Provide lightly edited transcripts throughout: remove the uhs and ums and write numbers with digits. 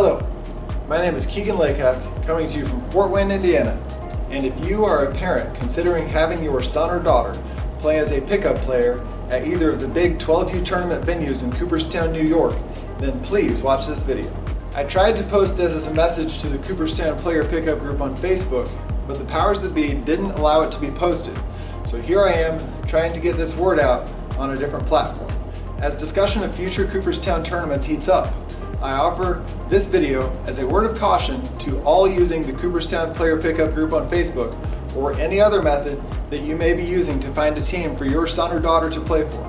Hello, my name is Keegan Lakehock, coming to you from Fort Wayne, Indiana. And if you are a parent considering having your son or daughter play as a pickup player at either of the big 12U tournament venues in Cooperstown, New York, then please watch this video. I tried to post this as a message to the Cooperstown player pickup group on Facebook, but the powers that be didn't allow it to be posted. So here I am trying to get this word out on a different platform. As discussion of future Cooperstown tournaments heats up, I offer this video as a word of caution to all using the Cooperstown player pickup group on Facebook or any other method that you may be using to find a team for your son or daughter to play for.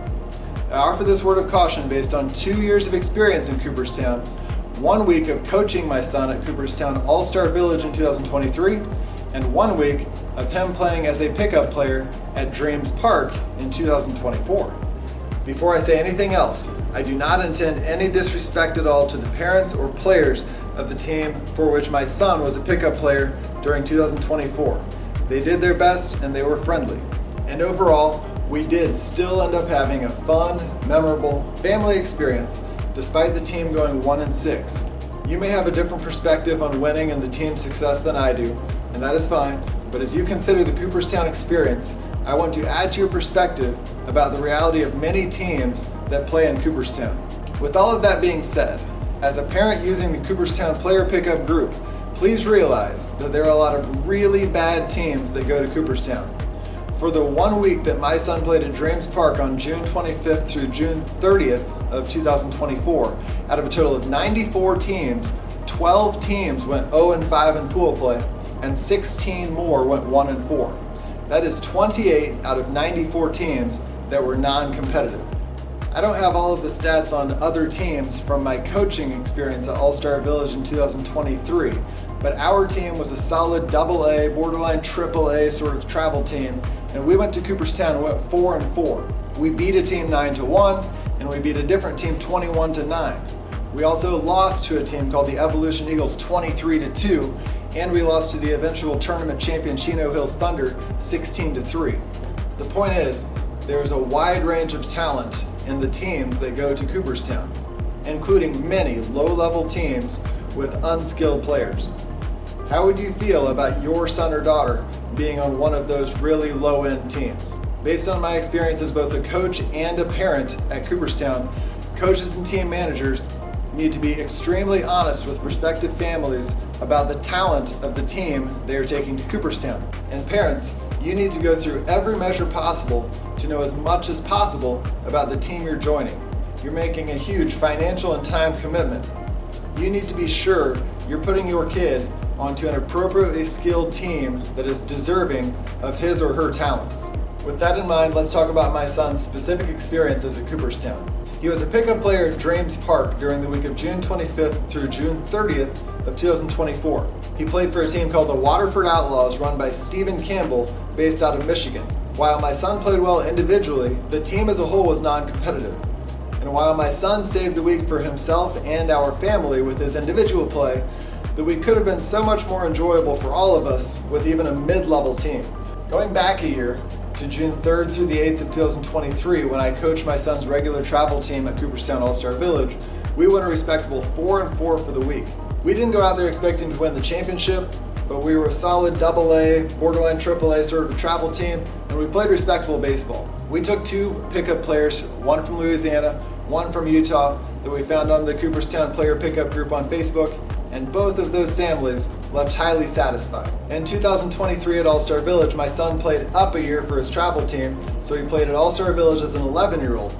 I offer this word of caution based on 2 years of experience in Cooperstown, 1 week of coaching my son at Cooperstown All-Star Village in 2023, and 1 week of him playing as a pickup player at Dreams Park in 2024. Before I say anything else, I do not intend any disrespect at all to the parents or players of the team for which my son was a pickup player during 2024. They did their best and they were friendly. And overall, we did still end up having a fun, memorable family experience despite the team going 1-6. You may have a different perspective on winning and the team's success than I do, and that is fine, but as you consider the Cooperstown experience, I want to add to your perspective about the reality of many teams that play in Cooperstown. With all of that being said, as a parent using the Cooperstown player pickup group, please realize that there are a lot of really bad teams that go to Cooperstown. For the 1 week that my son played at Dreams Park on June 25th through June 30th of 2024, out of a total of 94 teams, 12 teams went 0-5 in pool play, and 16 more went 1-4. That is 28 out of 94 teams that were non-competitive. I don't have all of the stats on other teams from my coaching experience at All-Star Village in 2023, but our team was a solid AA, borderline AAA sort of travel team, and we went to Cooperstown and went 4-4. We beat a team 9-1, and we beat a different team 21-9. We also lost to a team called the Evolution Eagles 23-2, and we lost to the eventual tournament champion Chino Hills Thunder 16-3. The point is, there is a wide range of talent in the teams that go to Cooperstown, including many low-level teams with unskilled players. How would you feel about your son or daughter being on one of those really low-end teams? Based on my experience as both a coach and a parent at Cooperstown, coaches and team managers need to be extremely honest with prospective families about the talent of the team they are taking to Cooperstown. And parents, you need to go through every measure possible to know as much as possible about the team you're joining. You're making a huge financial and time commitment. You need to be sure you're putting your kid onto an appropriately skilled team that is deserving of his or her talents. With that in mind, let's talk about my son's specific experiences at Cooperstown. He was a pickup player at Dreams Park during the week of June 25th through June 30th of 2024. He played for a team called the Waterford Outlaws run by Stephen Campbell based out of Michigan. While my son played well individually, the team as a whole was non-competitive. And while my son saved the week for himself and our family with his individual play, the week could have been so much more enjoyable for all of us with even a mid-level team. Going back a year, to June 3rd through the 8th of 2023, when I coached my son's regular travel team at Cooperstown All-Star Village, we went a respectable 4-4 for the week. We didn't go out there expecting to win the championship, but we were a solid AA, borderline AAA sort of a travel team, and we played respectable baseball. We took 2 pickup players, one from Louisiana, one from Utah, that we found on the Cooperstown player pickup group on Facebook, and both of those families left highly satisfied. In 2023 at All-Star Village, my son played up a year for his travel team, so he played at All-Star Village as an 11-year-old.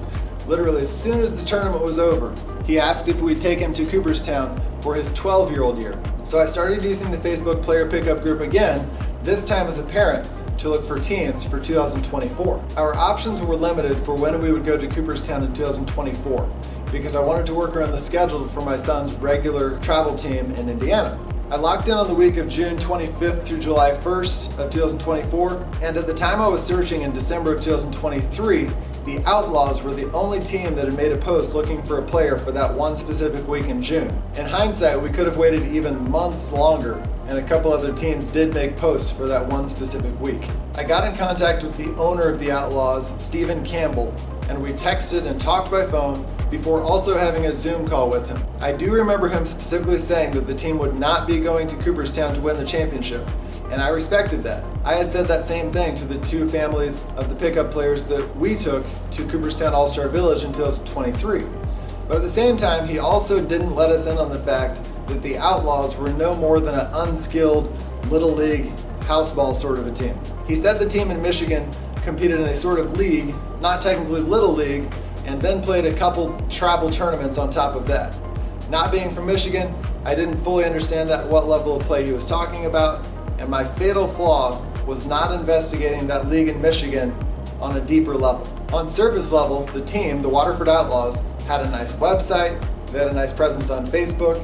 Literally, as soon as the tournament was over, he asked if we'd take him to Cooperstown for his 12-year-old year. So I started using the Facebook player pickup group again, this time as a parent, to look for teams for 2024. Our options were limited for when we would go to Cooperstown in 2024, because I wanted to work around the schedule for my son's regular travel team in Indiana. I locked in on the week of June 25th through July 1st of 2024, and at the time I was searching in December of 2023, the Outlaws were the only team that had made a post looking for a player for that one specific week in June. In hindsight, we could have waited even months longer, and a couple other teams did make posts for that one specific week. I got in contact with the owner of the Outlaws, Stephen Campbell, and we texted and talked by phone before also having a Zoom call with him. I do remember him specifically saying that the team would not be going to Cooperstown to win the championship, and I respected that. I had said that same thing to the two families of the pickup players that we took to Cooperstown All-Star Village in 2023. But at the same time, he also didn't let us in on the fact that the Outlaws were no more than an unskilled Little League house ball sort of a team. He said the team in Michigan competed in a sort of league, not technically Little League, and then played a couple travel tournaments on top of that. Not being from Michigan, I didn't fully understand what level of play he was talking about, and my fatal flaw was not investigating that league in Michigan on a deeper level. On surface level, the team, the Waterford Outlaws, had a nice website, they had a nice presence on Facebook,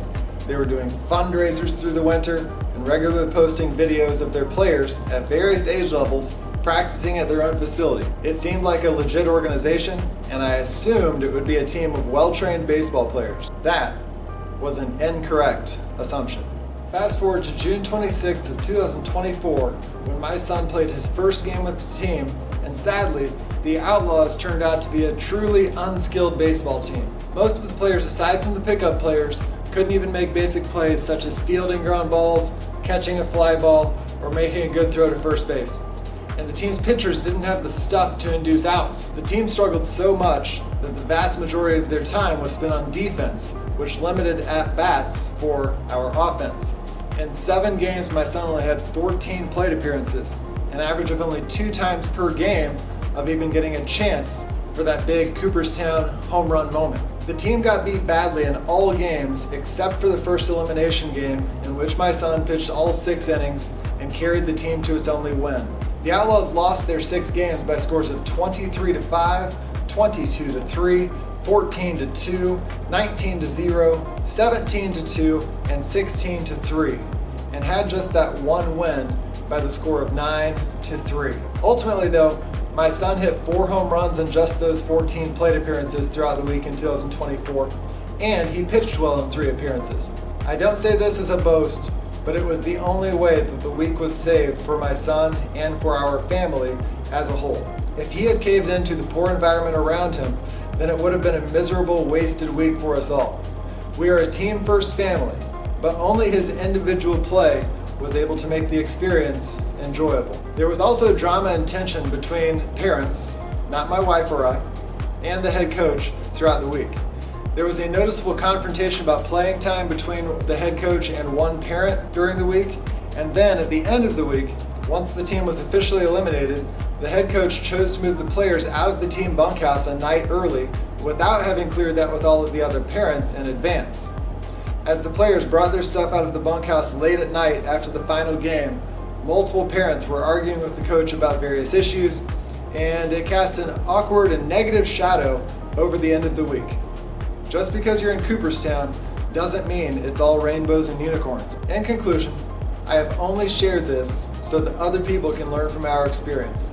they were doing fundraisers through the winter, and regularly posting videos of their players at various age levels practicing at their own facility. It seemed like a legit organization, and I assumed it would be a team of well-trained baseball players. That was an incorrect assumption. Fast forward to June 26th of 2024, when my son played his first game with the team, and sadly, the Outlaws turned out to be a truly unskilled baseball team. Most of the players, aside from the pickup players, couldn't even make basic plays such as fielding ground balls, catching a fly ball, or making a good throw to first base. And the team's pitchers didn't have the stuff to induce outs. The team struggled so much that the vast majority of their time was spent on defense, which limited at-bats for our offense. In 7 games, my son only had 14 plate appearances, an average of only 2 times per game of even getting a chance for that big Cooperstown home run moment. The team got beat badly in all games except for the first elimination game, in which my son pitched all 6 innings and carried the team to its only win. The Outlaws lost their 6 games by scores of 23-5, 22-3, 14-2, 19-0, 17-2, and 16-3, and had just that one win by the score of 9-3. Ultimately though, my son hit 4 home runs in just those 14 plate appearances throughout the week in 2024, and he pitched well in 3 appearances. I don't say this as a boast, but it was the only way that the week was saved for my son and for our family as a whole. If he had caved into the poor environment around him, then it would have been a miserable, wasted week for us all. We are a team-first family, but only his individual play was able to make the experience enjoyable. There was also drama and tension between parents, not my wife or I, and the head coach throughout the week. There was a noticeable confrontation about playing time between the head coach and one parent during the week, and then at the end of the week, once the team was officially eliminated, the head coach chose to move the players out of the team bunkhouse a night early without having cleared that with all of the other parents in advance. As the players brought their stuff out of the bunkhouse late at night after the final game, multiple parents were arguing with the coach about various issues, and it cast an awkward and negative shadow over the end of the week. Just because you're in Cooperstown doesn't mean it's all rainbows and unicorns. In conclusion, I have only shared this so that other people can learn from our experience.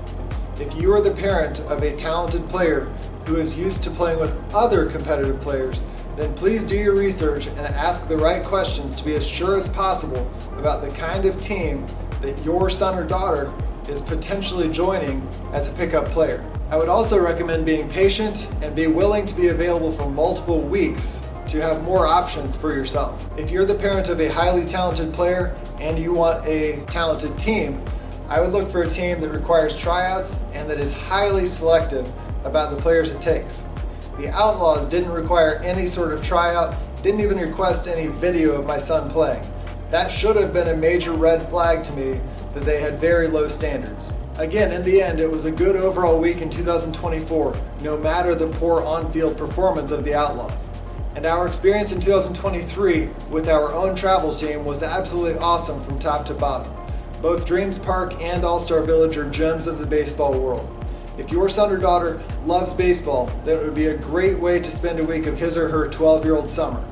If you are the parent of a talented player who is used to playing with other competitive players, then please do your research and ask the right questions to be as sure as possible about the kind of team that your son or daughter is potentially joining as a pickup player. I would also recommend being patient and be willing to be available for multiple weeks to have more options for yourself. If you're the parent of a highly talented player and you want a talented team, I would look for a team that requires tryouts and that is highly selective about the players it takes. The Outlaws didn't require any sort of tryout, didn't even request any video of my son playing. That should have been a major red flag to me that they had very low standards. Again, in the end, it was a good overall week in 2024, no matter the poor on-field performance of the Outlaws. And our experience in 2023 with our own travel team was absolutely awesome from top to bottom. Both Dreams Park and All-Star Village are gems of the baseball world. If your son or daughter loves baseball, then it would be a great way to spend a week of his or her 12-year-old summer.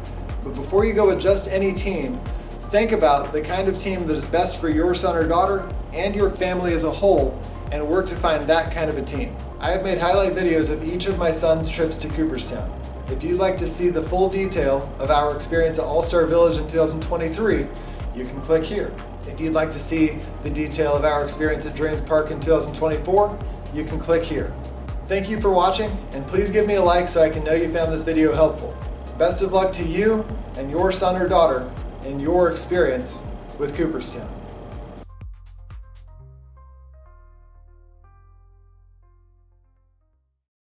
But before you go with just any team, think about the kind of team that is best for your son or daughter and your family as a whole, and work to find that kind of a team. I have made highlight videos of each of my son's trips to Cooperstown. If you'd like to see the full detail of our experience at All-Star Village in 2023, you can click here. If you'd like to see the detail of our experience at Dreams Park in 2024, you can click here. Thank you for watching, and please give me a like so I can know you found this video helpful. Best of luck to you and your son or daughter in your experience with Cooperstown.